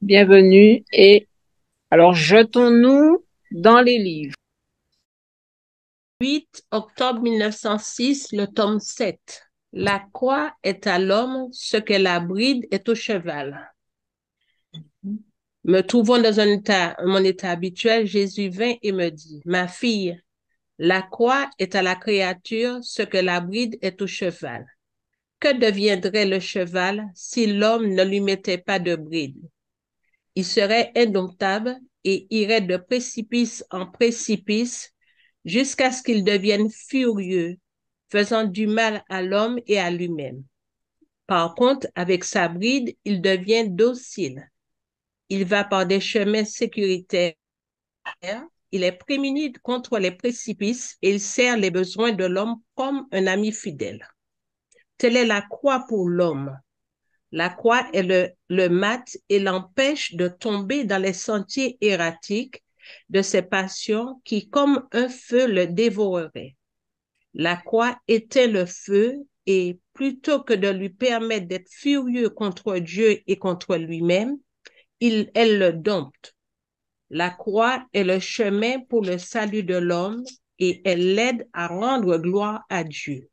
Bienvenue et alors jetons-nous dans les livres. 8 octobre 1906, le tome 7. La croix est à l'homme ce que la bride est au cheval. Me trouvant dans mon état habituel, Jésus vint et me dit, Ma fille, la croix est à la créature ce que la bride est au cheval. Que deviendrait le cheval si l'homme ne lui mettait pas de bride? Il serait indomptable et irait de précipice en précipice jusqu'à ce qu'il devienne furieux, faisant du mal à l'homme et à lui-même. Par contre, avec sa bride, il devient docile. Il va par des chemins sécuritaires. Il est prémuni contre les précipices et il sert les besoins de l'homme comme un ami fidèle. Telle est la croix pour l'homme. La croix est le mat et l'empêche de tomber dans les sentiers erratiques de ses passions qui, comme un feu, le dévoreraient. La croix éteint le feu et plutôt que de lui permettre d'être furieux contre Dieu et contre lui-même, elle le dompte. La croix est le chemin pour le salut de l'homme et elle l'aide à rendre gloire à Dieu.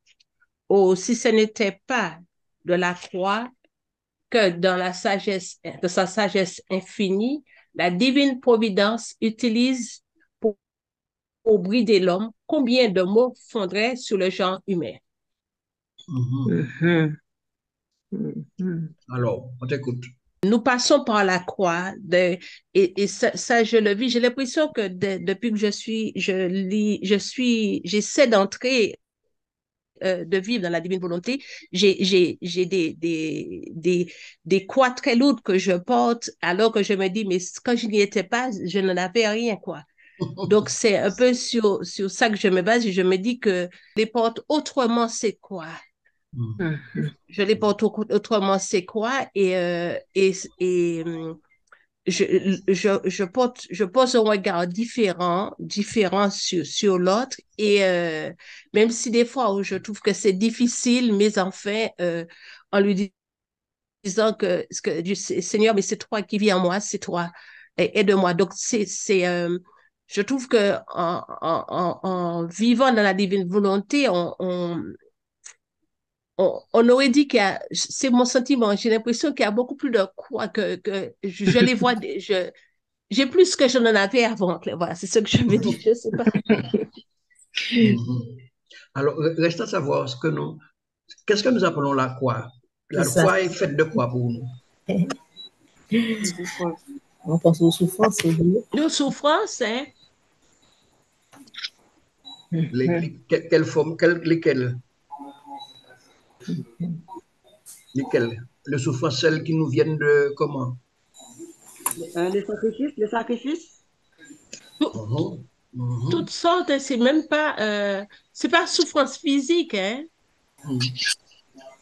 Oh, si ce n'était pas de la croix, que dans la sagesse, de sa sagesse infinie, la divine providence utilise pour brider l'homme, combien de mots fondraient sur le genre humain? Mhm. Mhm, mhm. Alors, on t'écoute. Nous passons par la croix et ça, je le vis. J'ai l'impression que depuis que je lis, j'essaie d'entrer de vivre dans la divine volonté, j'ai des croix très lourdes que je porte, alors que je me dis, mais quand je n'y étais pas, je n'en avais rien, quoi. Donc, c'est un peu sur ça que je me base et je me dis que les portes autrement, c'est quoi? Mhm. Mhm. Je les porte autrement, c'est quoi? Je pose un regard différent sur l'autre. Même si des fois où je trouve que c'est difficile, mais enfin, en lui disant Seigneur, mais c'est toi qui vis en moi, c'est toi, aide-moi. Donc, je trouve que en vivant dans la divine volonté, on aurait dit c'est mon sentiment, j'ai l'impression qu'il y a beaucoup plus de croix que je les vois, j'ai plus que je n'en avais avant. Voilà, c'est ce que je veux dire. Je sais pas. Mhm. Alors, reste à savoir qu'est-ce que nous appelons la croix? C'est La ça. croix est faite de quoi pour nous? On pense aux souffrances, c'est vrai. Nos souffrances, hein, Quelle forme, lesquelles? Les souffrances, celles qui nous viennent de comment? Les sacrifices, tout- Mhm. Mhm. toutes sortes, hein, c'est pas souffrance physique, hein. Mhm.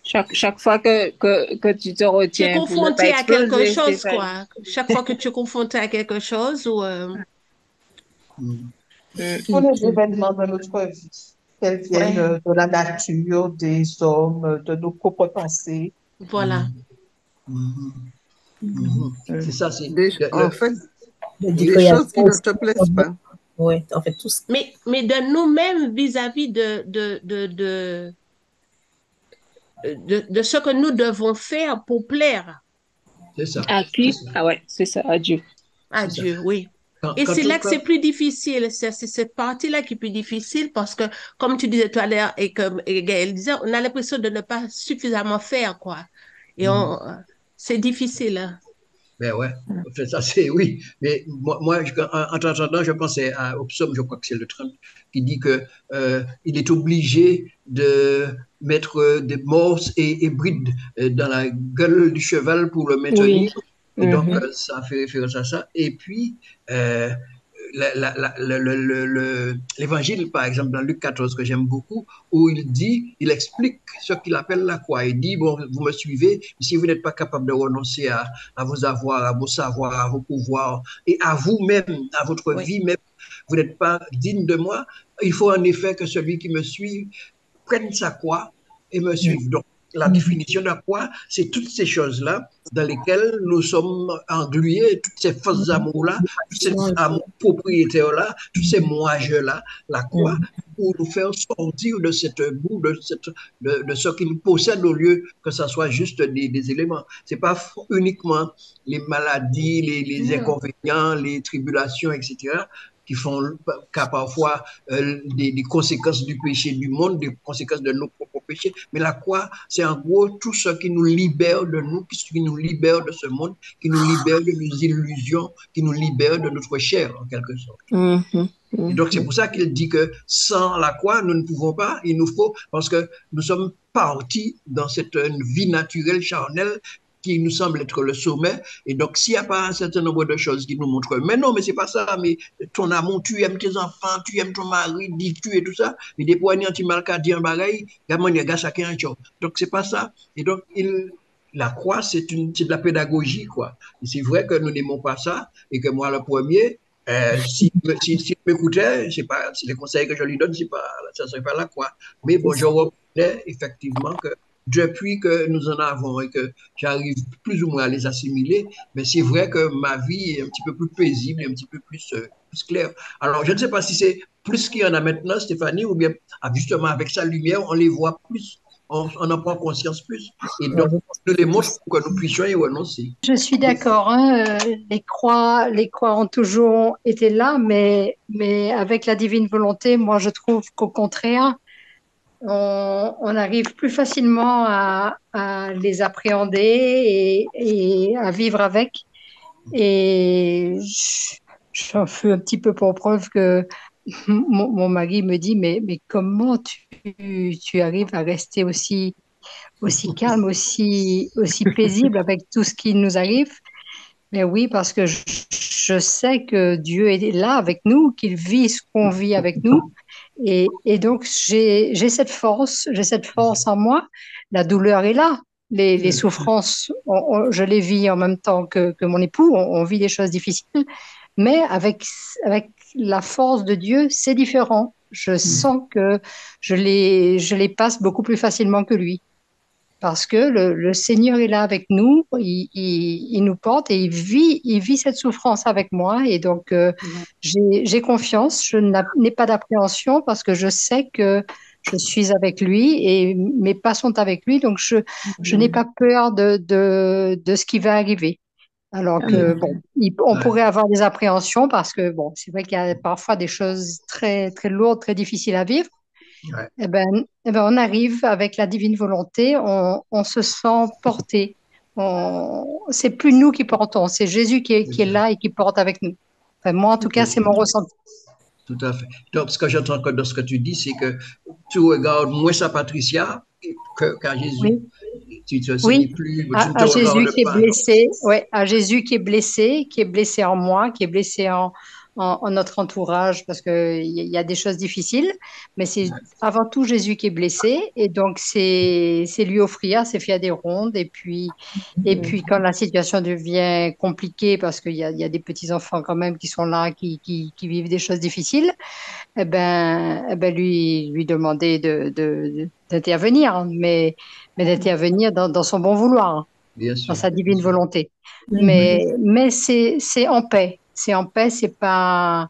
Chaque fois que tu te Tu es retiens pour ne pas confronté à quelque exploser, c'est chose, ça. quoi. Chaque fois que tu es confronté à quelque chose, ou, Mhm. tous Mhm, les événements de notre vie, qu'elles viennent ouais, de la nature, des hommes, de nos propres pensées. voilà. Mhm. Mhm. mhm, Mhm. C'est mhm. ça, c'est En fait, Des des choses qui créations ne aussi. te plaisent pas. Oui, en fait, tout ce Mais de nous-mêmes vis-à-vis de ce que nous devons faire pour plaire c'est ça, À c'est qui? ça, Ah ouais, c'est ça, adieu. à c'est ça. Dieu, oui. Quand, Et quand, c'est là que c'est quand- plus difficile, c'est cette partie-là qui est plus difficile parce que, comme tu disais tout à l'heure et comme Gaël disait, on a l'impression de ne pas suffisamment faire, quoi. Et Mhm. c'est difficile, hein. Ben ouais, en fait, ça c'est oui. Mais en t'entendant, je pensais au psaume, je crois que c'est le 30, qui dit que il est obligé de mettre des morses et brides dans la gueule du cheval pour le Oui. maintenir. Et donc, Mhm. ça fait référence à ça. Et puis, euh, l'évangile, par exemple, dans Luc 14, que j'aime beaucoup, où il explique ce qu'il appelle la croix. Il dit, bon, vous me suivez, si vous n'êtes pas capable de renoncer à vos avoirs, à vos savoirs, à vos pouvoirs et à vous-même, à votre Oui, vie même, vous n'êtes pas digne de moi. Il faut en effet que celui qui me suit prenne sa croix et me mm, suive. Donc, la définition de la croix, c'est toutes ces choses-là dans lesquelles nous sommes englués, toutes ces fausses amours-là, tous ces amours propriétaires-là, tous ces moi-je-là, la croix, pour nous faire sortir de cette boue, de ce qui nous possède au lieu que ce soit juste des éléments. C'est pas uniquement les maladies, les inconvénients, les tribulations, etc., qui font parfois des conséquences du péché du monde, des conséquences de nos propres péchés. Mais la croix, c'est en gros tout ce qui nous libère de nous, qui nous libère de ce monde, qui nous libère de nos illusions, qui nous libère de notre chair, en quelque sorte. Et donc, c'est pour ça qu'il dit que sans la croix, nous ne pouvons pas, il nous faut, parce que nous sommes partis dans cette vie naturelle, charnelle, qui nous semble être le sommet. Et donc, s'il n'y a pas un certain nombre de choses qui nous montrent, mais non, mais c'est pas ça, mais ton amour, tu aimes tes enfants, tu aimes ton mari, dis-tu et tout ça, mais des poignets anti-mal qu'à dire pareil, gamin, il y a chacun un job. Donc, c'est pas ça. Et donc, la croix, c'est de la pédagogie, quoi. Et c'est vrai que nous n'aimons pas ça, et que moi, le premier, s'il m'écoutait, c'est pas, c'est les conseils que je lui donne, ça serait pas la croix. Mais bon, je reconnais effectivement que depuis que nous en avons et que j'arrive plus ou moins à les assimiler, mais c'est vrai que ma vie est un petit peu plus paisible et un petit peu plus claire. Alors, je ne sais pas si c'est plus qu'il y en a maintenant, Stéphanie, ou bien justement avec sa lumière, on les voit plus, on en prend conscience plus. Et donc, nous les montre pour que nous puissions y renoncer. Je suis d'accord, hein, les croix ont toujours été là, mais avec la divine volonté, moi je trouve qu'au contraire, on arrive plus facilement à les appréhender et à vivre avec. Et j'en fais un petit peu pour preuve que mon mari me dit, mais comment tu arrives à rester aussi calme, aussi paisible avec tout ce qui nous arrive? Mais oui, parce que je sais que Dieu est là avec nous, qu'il vit ce qu'on vit avec nous. Et donc, j'ai cette force en moi. La douleur est là. Les souffrances, je les vis en même temps que mon époux. On vit des choses difficiles. Mais avec la force de Dieu, c'est différent. Je sens que je les passe beaucoup plus facilement que lui. Parce que le Seigneur est là avec nous, il nous porte et il vit cette souffrance avec moi. Et donc, j'ai confiance, je n'ai pas d'appréhension parce que je sais que je suis avec lui et mes pas sont avec lui. Donc, je n'ai pas peur de ce qui va arriver. Alors que, bon, on pourrait avoir des appréhensions parce que, bon, c'est vrai qu'il y a parfois des choses très, très lourdes, très difficiles à vivre. Ouais. Eh ben, on arrive avec la divine volonté, on se sent porté. C'est plus nous qui portons, c'est Jésus qui est là et qui porte avec nous. Enfin, moi, en tout cas, c'est mon ressenti. Tout à fait. Donc, ce que j'entends dans ce que tu dis, c'est que tu regardes moins à Patricia qu'à Jésus. Oui. Tu te Oui, plus, tu à ne te Jésus regardes qui est pas. blessé, ouais, à Jésus qui est blessé en moi, qui est blessé en notre entourage, parce que il y a des choses difficiles, mais c'est avant tout Jésus qui est blessé, et donc c'est lui offrir, c'est faire des rondes, et puis quand la situation devient compliquée, parce qu'il y a des petits enfants quand même qui sont là, qui vivent des choses difficiles, eh ben lui demander d'intervenir, mais d'intervenir dans son bon vouloir, Bien dans sûr. sa divine volonté. Mais c'est en paix. C'est en paix, c'est pas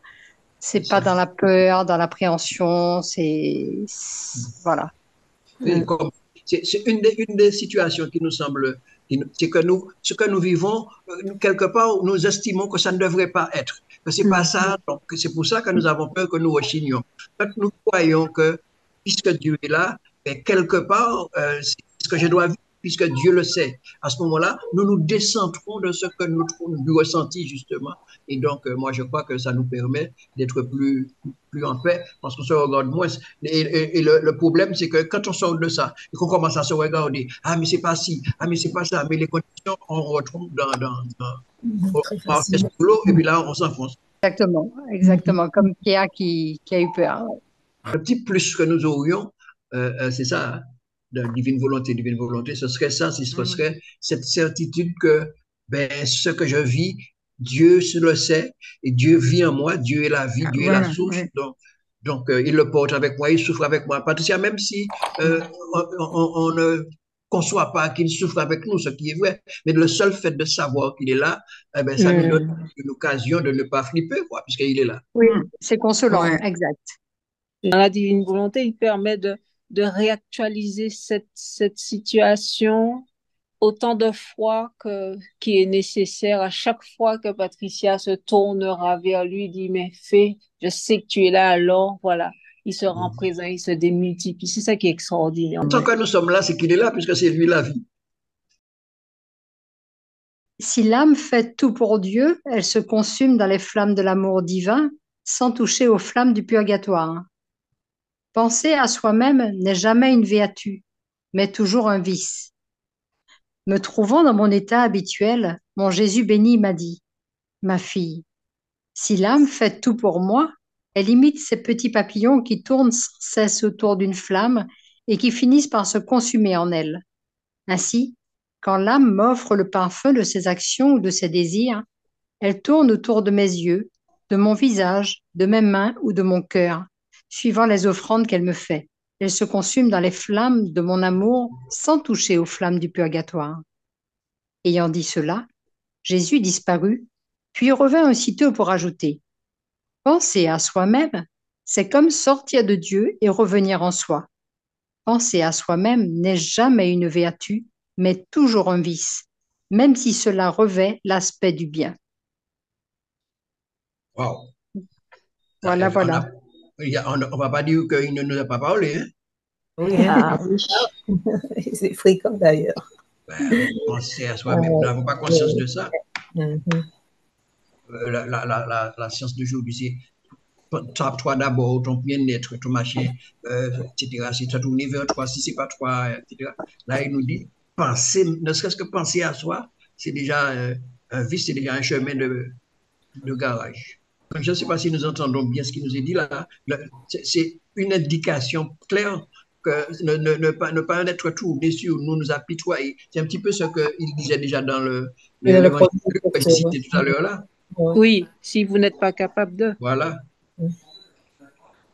dans la peur, dans l'appréhension, voilà. Oui, c'est une des situations qui nous semble, c'est que ce que nous vivons, quelque part, nous estimons que ça ne devrait pas être, que c'est pas ça, donc c'est pour ça que nous avons peur que nous rechignons. Quand nous croyons que, puisque Dieu est là, et quelque part, c'est ce que je dois vivre, puisque Dieu le sait. À ce moment-là, nous nous décentrons de ce que nous ressenti, justement. Et donc, moi, je crois que ça nous permet d'être plus en paix, parce qu'on se regarde moins. Et le problème, c'est que quand on sort de ça, et qu'on commence à se regarder, ah, mais c'est pas ci, ah, mais c'est pas ça, mais les conditions, on retrouve Très sous l'eau, et puis là, on s'enfonce. Exactement, comme Pierre qui a eu peur. Le petit plus que nous aurions, c'est ça, hein, de divine volonté, ce serait ça, ce serait cette certitude que ben, ce que je vis, Dieu le sait, et Dieu vit en moi, Dieu est la vie, Dieu est la source, donc il le porte avec moi, il souffre avec moi. Patricia, même si on ne conçoit pas qu'il souffre avec nous, ce qui est vrai. Mais le seul fait de savoir qu'il est là, eh ben, ça nous donne une occasion de ne pas flipper, quoi, puisqu'il est là. Oui, c'est consolant, Ouais. exact. Dans la divine volonté, il permet de réactualiser cette situation autant de fois qui est nécessaire. À chaque fois que Patricia se tournera vers lui, dit, mais fais, je sais que tu es là, alors voilà, il se rend présent, il se démultiplie. C'est ça qui est extraordinaire. Tant que nous sommes là, c'est qu'il est là, puisque c'est lui la vie. Si l'âme fait tout pour Dieu, elle se consume dans les flammes de l'amour divin sans toucher aux flammes du purgatoire. Penser à soi-même n'est jamais une vertu, mais toujours un vice. Me trouvant dans mon état habituel, mon Jésus béni m'a dit, ma fille, si l'âme fait tout pour moi, elle imite ces petits papillons qui tournent sans cesse autour d'une flamme et qui finissent par se consumer en elle. Ainsi, quand l'âme m'offre le parfum de ses actions ou de ses désirs, elle tourne autour de mes yeux, de mon visage, de mes mains ou de mon cœur, suivant les offrandes qu'elle me fait. Elle se consume dans les flammes de mon amour sans toucher aux flammes du purgatoire. Ayant dit cela, Jésus disparut, puis revint aussitôt pour ajouter, penser à soi-même, c'est comme sortir de Dieu et revenir en soi. Penser à soi-même n'est jamais une vertu, mais toujours un vice, même si cela revêt l'aspect du bien. Wow. Voilà, voilà. On ne va pas dire qu'il ne nous a pas parlé, hein? Oui, Ah, oui. c'est fréquent d'ailleurs. Ben, penser à soi-même. Nous n'avons pas conscience de ça. Mhm. La science d'aujourd'hui, c'est toi d'abord, ton bien-être, ton machin, etc. Si tu as tourné vers toi, si c'est pas toi, etc. Là, il nous dit, penser, ne serait-ce que penser à soi, c'est déjà un vice, c'est déjà un chemin de garage. Donc, je ne sais pas si nous entendons bien ce qui nous est dit là. C'est une indication claire que ne pas être tourné sur nous, nous apitoyer. C'est un petit peu ce qu'il disait déjà dans l'évangile que je citais tout à l'heure là. Oui, si vous n'êtes pas capable de. Voilà.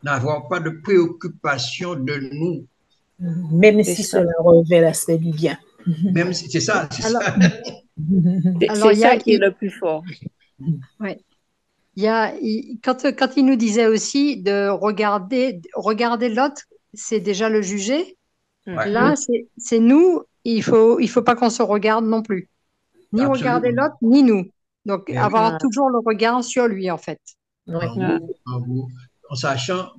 N'avoir pas de préoccupation de nous. Même si cela revêt l'aspect du bien. Même si c'est ça, c'est Alors, ça. C'est ça qui est le plus fort. ouais. Quand il nous disait aussi de regarder l'autre, c'est déjà le juger. Ouais. Là, c'est nous, il faut pas qu'on se regarde non plus. Ni Absolument. regarder l'autre, ni nous. Donc, Mais avoir oui. toujours le regard sur lui, en fait. En vous, en sachant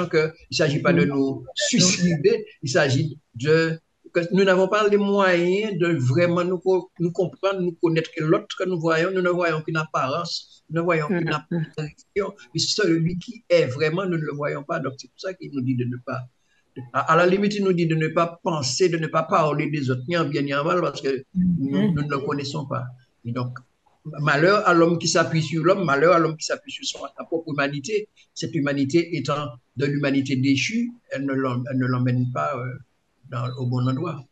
qu'il ne s'agit pas de nous suicider, il s'agit de que nous n'avons pas les moyens de vraiment nous comprendre, nous connaître que l'autre que nous voyons, nous ne voyons qu'une apparence, nous ne voyons qu'une apparition, mais celui qui est vraiment, nous ne le voyons pas. Donc c'est pour ça qu'il nous dit de ne pas, à la limite, il nous dit de ne pas penser, de ne pas parler des autres, ni en bien ni en mal, parce que nous ne le connaissons pas. Et donc, malheur à l'homme qui s'appuie sur l'homme, malheur à l'homme qui s'appuie sur sa propre humanité. Cette humanité étant de l'humanité déchue, elle ne l'emmène pas au bon endroit.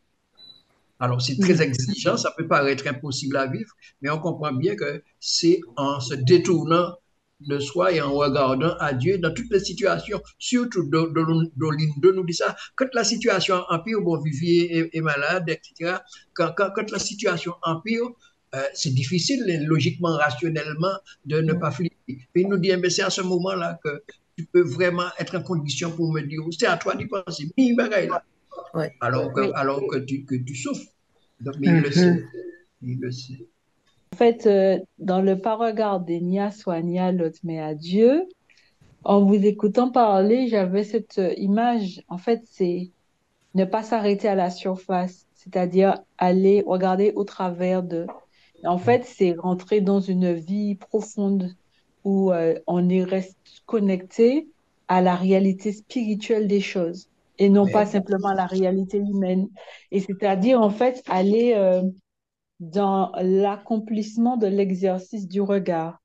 Alors, c'est très exigeant, ça peut paraître impossible à vivre, mais on comprend bien que c'est en se détournant de soi et en regardant à Dieu dans toutes les situations, surtout de nous dit ça, quand la situation empire, bon, Vivier est malade, etc., quand la situation empire, c'est difficile, logiquement, rationnellement, de ne pas flipper. Et il nous dit, eh bien, c'est à ce moment-là que tu peux vraiment être en condition pour me dire, c'est à toi d'y penser, là. Ouais. Alors que tu souffres. Donc, mais il le sait. Il le sait. En fait, dans le pas regarder ni à soi ni à l'autre, mais à Dieu, en vous écoutant parler, j'avais cette image. En fait, c'est ne pas s'arrêter à la surface, c'est-à-dire aller regarder au travers de. En fait, c'est rentrer dans une vie profonde où on y reste connecté à la réalité spirituelle des choses et non pas simplement à la réalité humaine. Et c'est-à-dire, en fait, aller dans l'accomplissement de l'exercice du regard.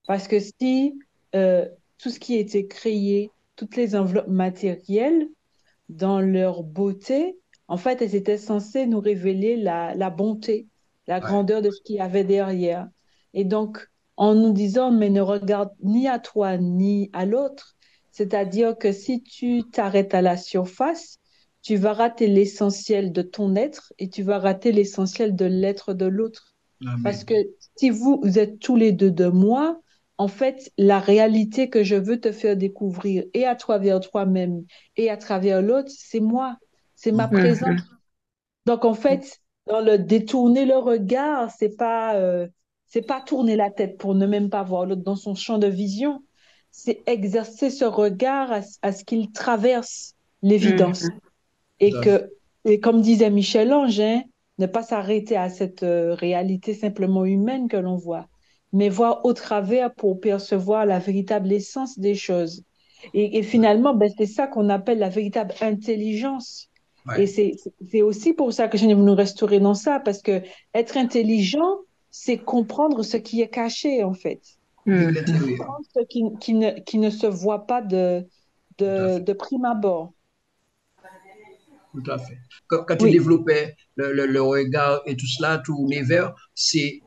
Parce que si tout ce qui a été créé, toutes les enveloppes matérielles, dans leur beauté, en fait, elles étaient censées nous révéler la bonté, la grandeur de ce qu'il y avait derrière. Et donc, en nous disant, mais ne regarde ni à toi ni à l'autre, c'est-à-dire que si tu t'arrêtes à la surface, tu vas rater l'essentiel de ton être et tu vas rater l'essentiel de l'être de l'autre. Parce Amen. que si vous êtes tous les deux de moi, en fait, la réalité que je veux te faire découvrir et à travers toi-même et à travers l'autre, c'est moi, c'est ma présence. Mhm. Donc, en fait, dans le détourner le regard, c'est pas tourner la tête pour ne même pas voir l'autre dans son champ de vision. C'est exercer ce regard à ce qu'il traverse l'évidence. Mhm. Et Tout à fait. que, et comme disait Michel-Ange, hein, ne pas s'arrêter à cette réalité simplement humaine que l'on voit, mais voir au travers pour percevoir la véritable essence des choses. Et finalement, ben, c'est ça qu'on appelle la véritable intelligence. Et Ouais. c'est aussi pour ça que je nous restaurer dans ça, parce que être intelligent, c'est comprendre ce qui est caché, en fait. Vivre Mhm. l'intérieur. Comprendre ce qui ne se voit pas Tout à fait. de prime abord. Tout à fait. Quand tu Oui, développais le regard et tout cela, tourner vers, c'est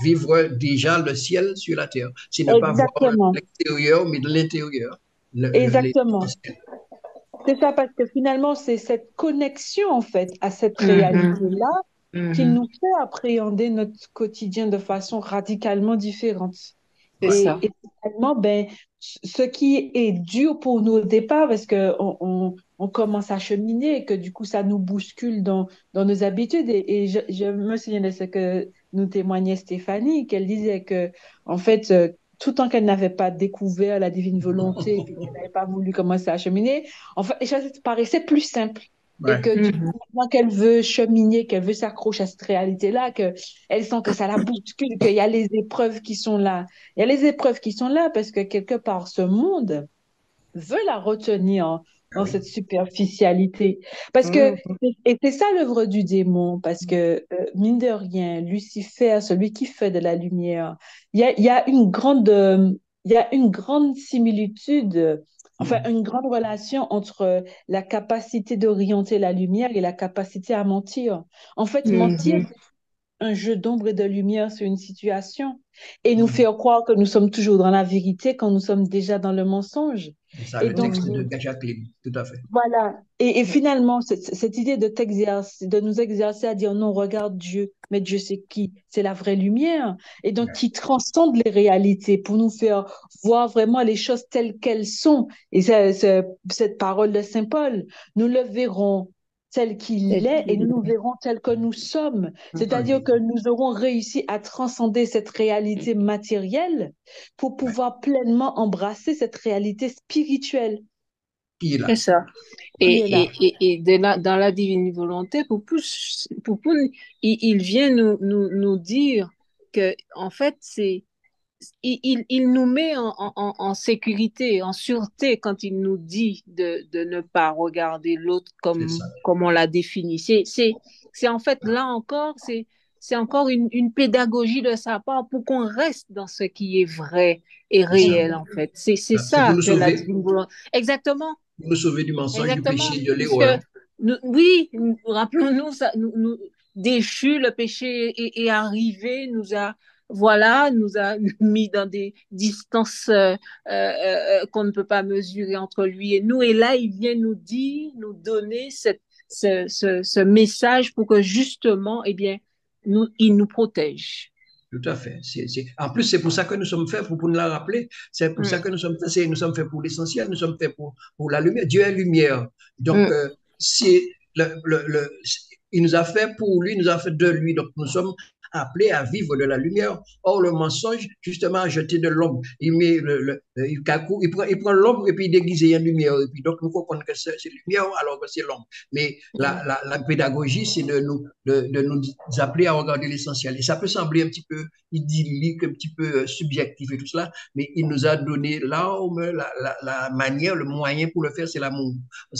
vivre déjà le ciel sur la terre. C'est ne pas voir exactement. l'extérieur, mais de l'intérieur. Exactement. L'essentiel. C'est ça, parce que finalement, c'est cette connexion, en fait, à cette Mhm. réalité-là qui Mhm. nous fait appréhender notre quotidien de façon radicalement différente. C'est Ouais. ça. Et finalement, ben, ce qui est dur pour nous au départ, parce que on commence à cheminer et que du coup, ça nous bouscule dans nos habitudes. Et je me souviens de ce que nous témoignait Stéphanie, qu'elle disait que, en fait, tout le temps qu'elle n'avait pas découvert la divine volonté et puis qu'elle n'avait pas voulu commencer à cheminer, en fait, ça paraissait plus simple. Et Ouais. que du Mhm. coup, maintenant qu'elle veut cheminer, qu'elle veut s'accrocher à cette réalité-là, qu'elle sent que ça la bouscule, qu'il y a les épreuves qui sont là. Il y a les épreuves qui sont là parce que quelque part, ce monde veut la retenir Ah dans oui. cette superficialité. Parce que, Mhm. et c'est ça l'œuvre du démon, parce que, mine de rien, Lucifer, celui qui fait de la lumière, il y a une il y a une grande similitude, enfin, Mm. une grande relation entre la capacité d'orienter la lumière et la capacité à mentir. En fait, mentir, Mhm. un jeu d'ombre et de lumière sur une situation et nous Mm. faire croire que nous sommes toujours dans la vérité quand nous sommes déjà dans le mensonge. C'est ça, Et le donc, texte de Mhm. Jacqueline. Tout à fait. voilà. Et finalement, cette idée de t'exercer, de nous exercer à dire non, regarde Dieu, mais Dieu c'est qui? C'est la vraie lumière. Et donc, Ouais. qui transcende les réalités pour nous faire voir vraiment les choses telles qu'elles sont. Et cette parole de Saint Paul, nous le verrons tel qu'il Et est et nous puis, nous verrons tel que nous sommes. Ah C'est-à-dire oui. que nous aurons réussi à transcender cette réalité matérielle pour Ouais. pouvoir pleinement embrasser cette réalité spirituelle Qui est c'est là? ça. qui est là. Et dans la divine volonté, il vient nous dire que, en fait, il nous met en sécurité, en sûreté quand il nous dit de ne pas regarder l'autre C'est ça. comme on l'a défini. C'est en fait, là encore, c'est encore une pédagogie de sa part pour qu'on reste dans ce qui est vrai et C'est ça. réel, en fait. C'est C'est pour ça nous que la sauver. divine volonté. Exactement. Pour nous sauver du mensonge, du Exactement, péché, de puisque l'erreur. oui, rappelons-nous, déchu, le péché est arrivé, voilà, nous a mis dans des distances qu'on ne peut pas mesurer entre lui et nous. Et là, il vient nous dire, nous donner ce message pour que justement, eh bien, il nous protège. Tout à fait. En plus, c'est pour ça que nous sommes faits, pour nous la rappeler. C'est pour ça Mm, que nous sommes faits. Nous sommes faits pour l'essentiel. Nous sommes faits pour la lumière. Dieu est lumière. Donc, mm, c'est il nous a fait pour lui, il nous a fait de lui. Donc, nous sommes appelés à vivre de la lumière. Or, le mensonge, justement, a jeté de l'ombre. Il met il prend l'ombre et puis il déguise en lumière. Et puis, donc, nous comprenons que c'est lumière alors que c'est l'ombre. Mais mm, la pédagogie, c'est de nous appeler à regarder l'essentiel. Et ça peut sembler un petit peu idyllique, un petit peu subjectif et tout cela, mais il nous a donné l'arme, la manière, le moyen pour le faire, c'est l'amour.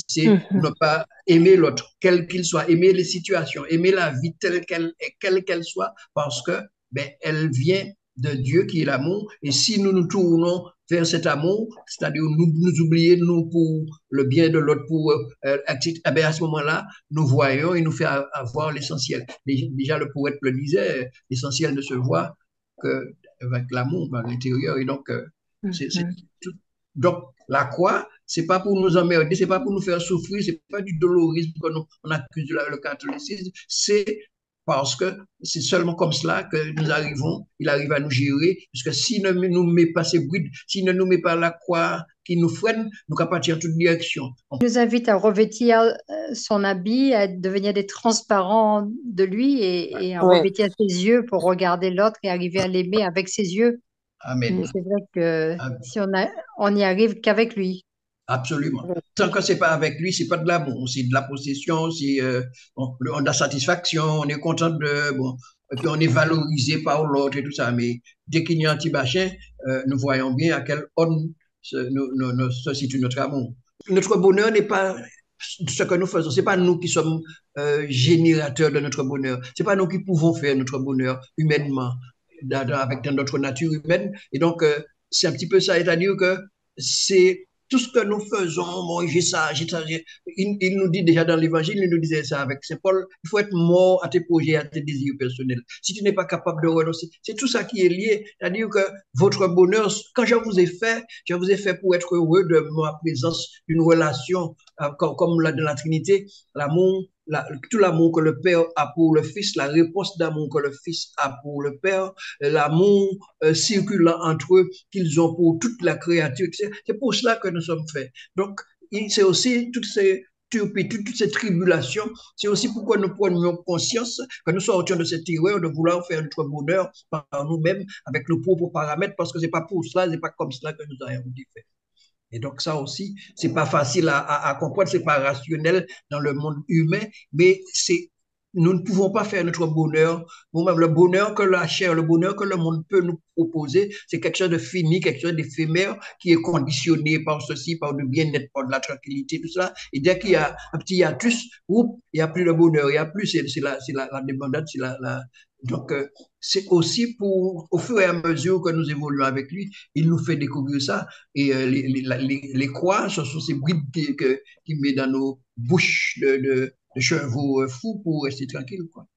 C'est mhm. ne pas aimer l'autre, quel qu'il soit, aimer les situations, aimer la vie telle qu'elle est, quelle qu'elle soit, parce que ben, elle vient de Dieu qui est l'amour. Et si nous nous tournons vers cet amour, c'est-à-dire nous oublier nous pour le bien de l'autre, pour eh bien, à ce moment-là, nous voyons et nous fait avoir l'essentiel. Déjà, le poète le disait, l'essentiel ne se voit qu'avec l'amour à l'intérieur. Et donc, c'est Mhm. tout. Donc, la croix, c'est pas pour nous emmerder, c'est pas pour nous faire souffrir, c'est pas du dolorisme que on accuse le catholicisme, c'est parce que c'est seulement comme cela que nous arrivons, il arrive à nous gérer, puisque s'il ne nous met pas ces brides, s'il ne nous met pas la croix qui nous freine, nous qu'à partir en toute direction. Il nous invite à revêtir son habit, à devenir des transparents de lui et à Ouais. revêtir ses yeux pour regarder l'autre et arriver à l'aimer avec ses yeux. Amen. Et c'est vrai que Amen. si on n'y arrive qu'avec lui. Absolument. Tant que c'est pas avec lui, c'est pas de l'amour, c'est de la possession, c'est on a satisfaction, on est content de bon, et puis on est valorisé par l'autre et tout ça. Mais dès qu'il y a un petit machin, nous voyons bien à quel on se situe notre amour. Notre bonheur n'est pas ce que nous faisons, c'est pas nous qui sommes générateurs de notre bonheur, c'est pas nous qui pouvons faire notre bonheur humainement avec notre nature humaine. Et donc c'est un petit peu ça, c'est-à-dire que c'est tout ce que nous faisons, bon, j'ai ça, il nous dit déjà dans l'évangile, il nous disait ça avec Saint Paul, il faut être mort à tes projets, à tes désirs personnels. Si tu n'es pas capable de renoncer, c'est tout ça qui est lié. C'est-à-dire que votre bonheur, quand je vous ai fait pour être heureux de ma présence, d'une relation, comme la de la Trinité, l'amour, tout l'amour que le Père a pour le Fils, la réponse d'amour que le Fils a pour le Père, l'amour circulant entre eux qu'ils ont pour toute la créature. C'est pour cela que nous sommes faits. Donc, c'est aussi toutes ces turpitudes, toutes ces tribulations. C'est aussi pourquoi nous prenions conscience que nous sortions de cette erreur de vouloir faire notre bonheur par nous-mêmes avec nos propres paramètres, parce que c'est pas pour cela, c'est pas comme cela que nous avons été faits. Et donc ça aussi, c'est pas facile à comprendre, c'est pas rationnel dans le monde humain, mais nous ne pouvons pas faire notre bonheur nous-mêmes. Le bonheur que la chair, le bonheur que le monde peut nous proposer, c'est quelque chose de fini, quelque chose d'éphémère qui est conditionné par ceci, par le bien-être, par de la tranquillité, tout ça. Et dès qu'il y a un petit hiatus, il n'y a plus de bonheur, il n'y a plus, c'est la débandade, donc, c'est aussi au fur et à mesure que nous évoluons avec lui, il nous fait découvrir ça. Et les croix, ce sont ces brides qu'il met dans nos bouches de chevaux fous pour rester tranquille, quoi.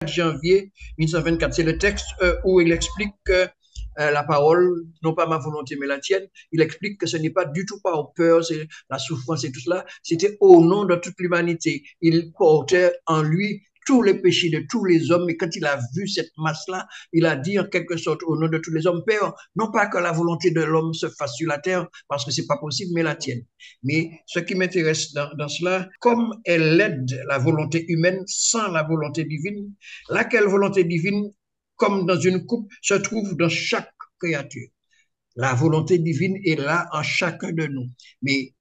4 janvier 1924, c'est le texte où il explique que la parole, non pas ma volonté, mais la tienne, il explique que ce n'est pas du tout par peur, c'est la souffrance et tout cela, c'était au nom de toute l'humanité. Il portait en lui tous les péchés de tous les hommes, et quand il a vu cette masse-là, il a dit en quelque sorte au nom de tous les hommes, Père, non pas que la volonté de l'homme se fasse sur la terre, parce que c'est pas possible, mais la tienne. Mais ce qui m'intéresse dans cela, comme elle aide la volonté humaine sans la volonté divine, laquelle volonté divine, comme dans une coupe, se trouve dans chaque créature. La volonté divine est là en chacun de nous. Mais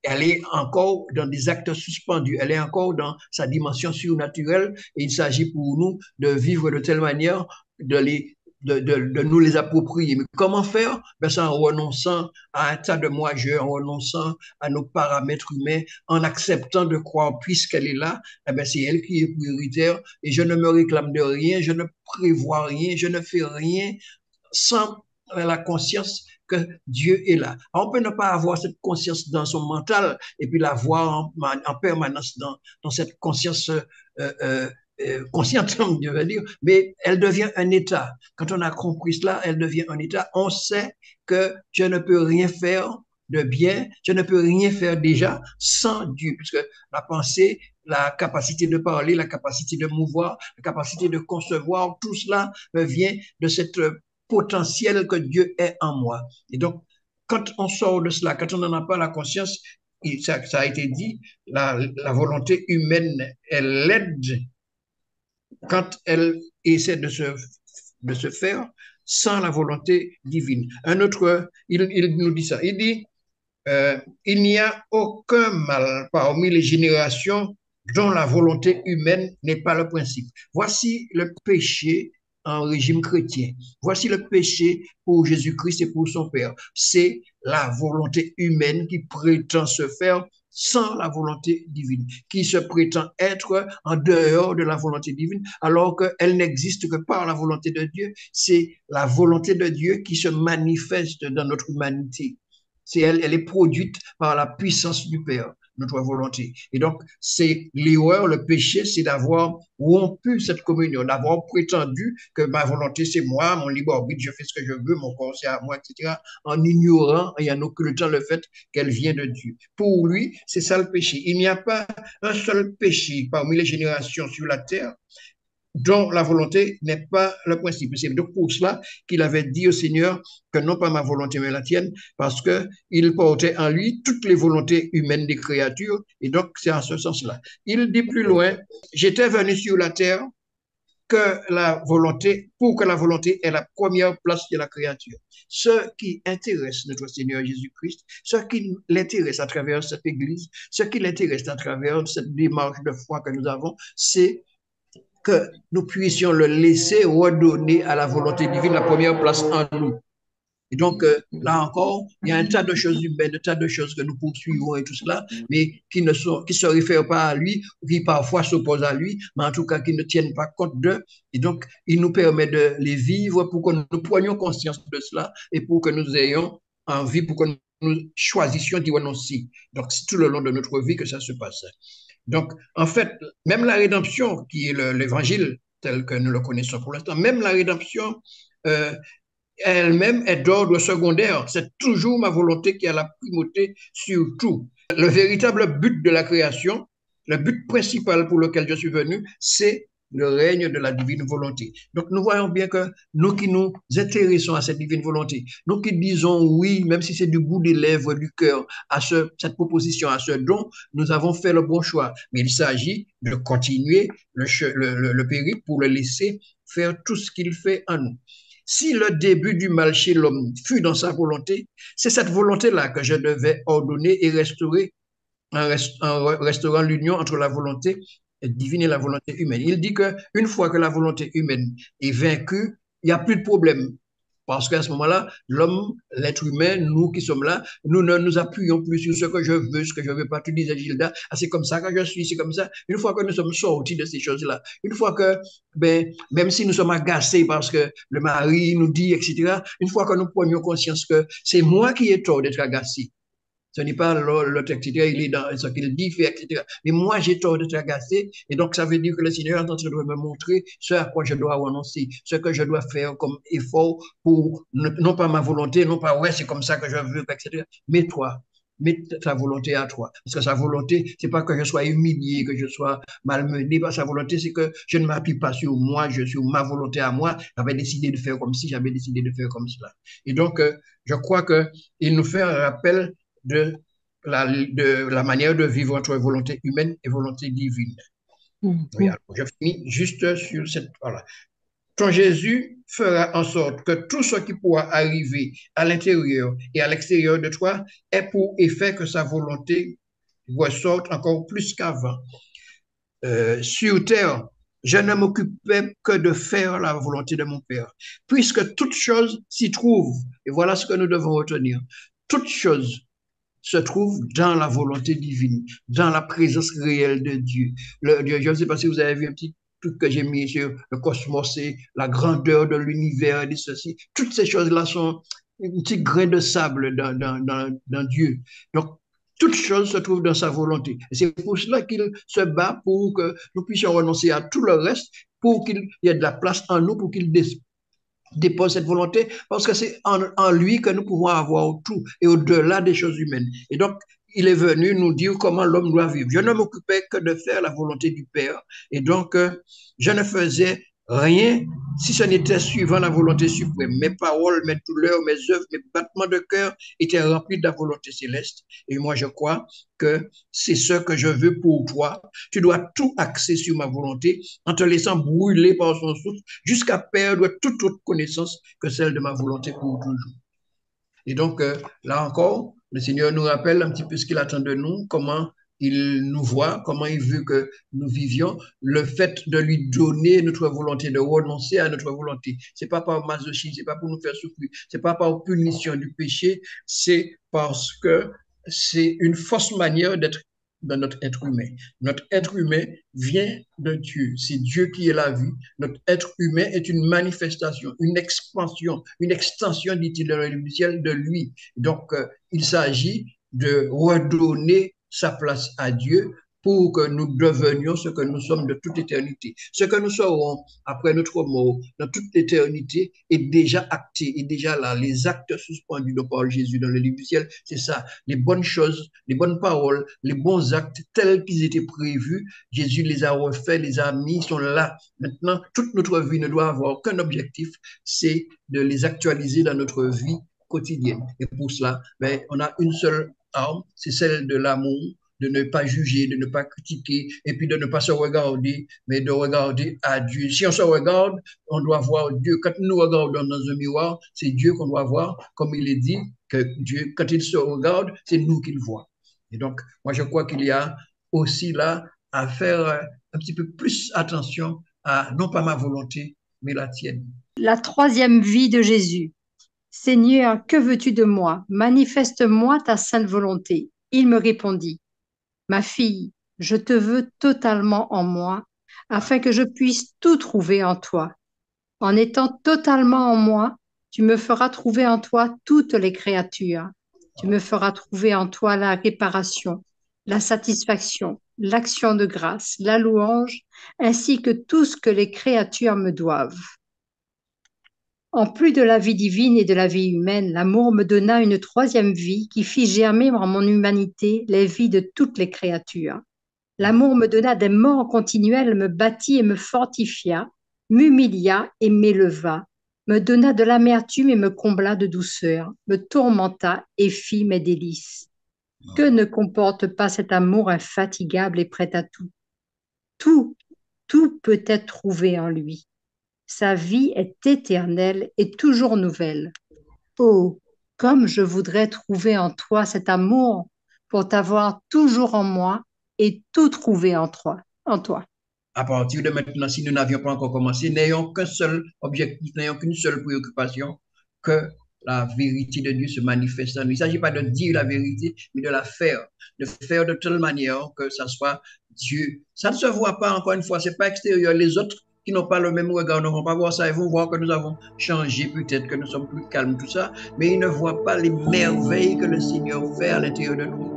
elle est encore dans des actes suspendus, elle est encore dans sa dimension surnaturelle et il s'agit pour nous de vivre de telle manière de nous les approprier. Mais comment faire? Ben, c'est en renonçant à un tas de moi-je, en renonçant à nos paramètres humains, en acceptant de croire, puisqu'elle est là, eh ben, c'est elle qui est prioritaire et je ne me réclame de rien, je ne prévois rien, je ne fais rien sans la conscience que Dieu est là. On peut ne pas avoir cette conscience dans son mental et puis l'avoir en permanence dans cette conscience consciente, je veux dire, mais elle devient un état. Quand on a compris cela, elle devient un état. On sait que je ne peux rien faire de bien, je ne peux rien faire déjà sans Dieu, puisque la pensée, la capacité de parler, la capacité de mouvoir, la capacité de concevoir, tout cela vient de cette potentiel que Dieu est en moi. Et donc, quand on sort de cela, quand on n'en a pas la conscience, ça a été dit, la volonté humaine, elle l'aide quand elle essaie de se faire sans la volonté divine. Un autre, il nous dit ça, il dit, il n'y a aucun mal parmi les générations dont la volonté humaine n'est pas le principe. Voici le péché en régime chrétien. Voici le péché pour Jésus-Christ et pour son Père. C'est la volonté humaine qui prétend se faire sans la volonté divine, qui se prétend être en dehors de la volonté divine, alors qu'elle n'existe que par la volonté de Dieu. C'est la volonté de Dieu qui se manifeste dans notre humanité. Elle est produite par la puissance du Père. notre volonté. Et donc, c'est l'erreur, le péché, c'est d'avoir rompu cette communion, d'avoir prétendu que ma volonté, c'est moi, mon libre arbitre, je fais ce que je veux, mon corps, c'est à moi, etc., en ignorant et en occultant le fait qu'elle vient de Dieu. Pour lui, c'est ça le péché. Il n'y a pas un seul péché parmi les générations sur la terre dont la volonté n'est pas le principe. C'est donc pour cela qu'il avait dit au Seigneur que non pas ma volonté mais la tienne, parce qu'il portait en lui toutes les volontés humaines des créatures, et donc c'est en ce sens-là. Il dit plus loin, j'étais venu sur la terre pour que la volonté ait la première place de la créature. Ce qui intéresse notre Seigneur Jésus-Christ, ce qui l'intéresse à travers cette Église, ce qui l'intéresse à travers cette démarche de foi que nous avons, c'est que nous puissions le laisser redonner à la volonté divine la première place en nous. Et donc, là encore, il y a un tas de choses humaines, un tas de choses que nous poursuivons et tout cela, mais qui ne se réfèrent pas à lui, qui parfois s'opposent à lui, mais en tout cas qui ne tiennent pas compte d'eux. Et donc, il nous permet de les vivre pour que nous prenions conscience de cela et pour que nous ayons envie, pour que nous choisissions d'y renoncer. Donc, c'est tout le long de notre vie que ça se passe. Donc, en fait, même la rédemption, qui est l'évangile tel que nous le connaissons pour l'instant, même la rédemption elle-même est d'ordre secondaire. C'est toujours ma volonté qui a la primauté sur tout. Le véritable but de la création, le but principal pour lequel je suis venu, c'est le règne de la divine volonté. Donc, nous voyons bien que nous qui nous intéressons à cette divine volonté, nous qui disons oui, même si c'est du bout des lèvres, du cœur, à cette proposition, à ce don, nous avons fait le bon choix. Mais il s'agit de continuer le périple pour le laisser faire tout ce qu'il fait en nous. Si le début du mal chez l'homme fut dans sa volonté, c'est cette volonté-là que je devais ordonner et restaurer en restaurant l'union entre la volonté divine et la volonté humaine. Il dit qu'une fois que la volonté humaine est vaincue, il n'y a plus de problème. Parce qu'à ce moment-là, l'homme, l'être humain, nous qui sommes là, nous ne nous appuyons plus sur ce que je veux, ce que je ne veux pas. Tu disais, Gilda, ah, c'est comme ça que je suis, c'est comme ça. Une fois que nous sommes sortis de ces choses-là, une fois que, même si nous sommes agacés parce que le mari nous dit, etc., une fois que nous prenions conscience que c'est moi qui ai tort d'être agacé, ce n'est pas l'autre, etc., il est dans ce qu'il dit, fait, etc. Mais moi, j'ai tort d'être agacé, et donc ça veut dire que le Seigneur est en train de me montrer ce à quoi je dois renoncer, ce que je dois faire comme effort pour, non pas ma volonté, non pas, ouais, c'est comme ça que je veux, etc. Mais toi, mets ta volonté à toi. Parce que sa volonté, c'est pas que je sois humilié, que je sois malmené. Sa volonté, c'est que je ne m'appuie pas sur moi, sur ma volonté à moi. J'avais décidé de faire comme ci, j'avais décidé de faire comme cela. Et donc, je crois qu'il nous fait un rappel de la manière de vivre entre volonté humaine et volonté divine. Oui, alors, je finis juste sur cette... Voilà. Ton Jésus fera en sorte que tout ce qui pourra arriver à l'intérieur et à l'extérieur de toi ait pour effet que sa volonté ressorte encore plus qu'avant. Sur terre, je ne m'occupais que de faire la volonté de mon Père, puisque toute chose s'y trouve. Et voilà ce que nous devons retenir. Toute chose se trouve dans la volonté divine, dans la présence réelle de Dieu. Je ne sais pas si vous avez vu un petit truc que j'ai mis sur le cosmos et la grandeur de l'univers et de ceci. Toutes ces choses-là sont un petit grain de sable dans Dieu. Donc, toute chose se trouve dans sa volonté. Et c'est pour cela qu'il se bat pour que nous puissions renoncer à tout le reste, pour qu'il y ait de la place en nous, pour qu'il dépose cette volonté, parce que c'est en lui que nous pouvons avoir tout et au-delà des choses humaines. Et donc, il est venu nous dire comment l'homme doit vivre. Je ne m'occupais que de faire la volonté du Père. Et donc, je ne faisais rien si ce n'était suivant la volonté suprême. Mes paroles, mes douleurs, mes œuvres, mes battements de cœur étaient remplis de la volonté céleste. Et moi, je crois que c'est ce que je veux pour toi. Tu dois tout axer sur ma volonté en te laissant brûler par son souffle jusqu'à perdre toute autre connaissance que celle de ma volonté pour toujours. Et donc, là encore, le Seigneur nous rappelle un petit peu ce qu'il attend de nous, comment il nous voit, comment il veut que nous vivions, le fait de lui donner notre volonté, de renoncer à notre volonté. C'est pas par masochisme, c'est pas pour nous faire souffrir, c'est pas par punition du péché, c'est parce que c'est une fausse manière d'être dans notre être humain. Notre être humain vient de Dieu. C'est Dieu qui est la vie. Notre être humain est une manifestation, une expansion, une extension, dit-il dans le ciel, de lui. Donc, il s'agit de redonner sa place à Dieu pour que nous devenions ce que nous sommes de toute éternité. Ce que nous serons après notre mort, dans toute l'éternité, est déjà acté, est déjà là. Les actes suspendus de Paul Jésus dans le livre du ciel, c'est ça. Les bonnes choses, les bonnes paroles, les bons actes tels qu'ils étaient prévus, Jésus les a refaits, les a mis, sont là. Maintenant, toute notre vie ne doit avoir qu'un objectif, c'est de les actualiser dans notre vie quotidienne. Et pour cela, ben, on a une seule arme, c'est celle de l'amour, de ne pas juger, de ne pas critiquer, et puis de ne pas se regarder, mais de regarder à Dieu. Si on se regarde, on doit voir Dieu. Quand nous regardons dans un miroir, c'est Dieu qu'on doit voir, comme il est dit, que Dieu, quand il se regarde, c'est nous qu'il voit. Et donc, moi, je crois qu'il y a aussi là à faire un petit peu plus attention à, non pas ma volonté, mais la tienne. La troisième vie de Jésus. Seigneur, que veux-tu de moi? Manifeste-moi ta sainte volonté. Il me répondit, ma fille, je te veux totalement en moi, afin que je puisse tout trouver en toi. En étant totalement en moi, tu me feras trouver en toi toutes les créatures. Tu me feras trouver en toi la réparation, la satisfaction, l'action de grâce, la louange, ainsi que tout ce que les créatures me doivent. En plus de la vie divine et de la vie humaine, l'amour me donna une troisième vie qui fit germer en mon humanité les vies de toutes les créatures. L'amour me donna des morts continuelles, me bâtit et me fortifia, m'humilia et m'éleva, me donna de l'amertume et me combla de douceur, me tourmenta et fit mes délices. Que ne comporte pas cet amour infatigable et prêt à tout? Tout peut être trouvé en lui. Sa vie est éternelle et toujours nouvelle. Oh, comme je voudrais trouver en toi cet amour pour t'avoir toujours en moi et tout trouver en toi. À partir de maintenant, si nous n'avions pas encore commencé, n'ayons qu'un seul objectif, n'ayons qu'une seule préoccupation, que la vérité de Dieu se manifeste en nous. Il ne s'agit pas de dire la vérité, mais de la faire, de faire de telle manière que ça soit Dieu. Ça ne se voit pas, encore une fois, ce n'est pas extérieur. Les autres qui n'ont pas le même regard ne vont pas voir ça. Ils vont voir que nous avons changé, peut-être que nous sommes plus calmes, tout ça, mais ils ne voient pas les merveilles que le Seigneur fait à l'intérieur de nous.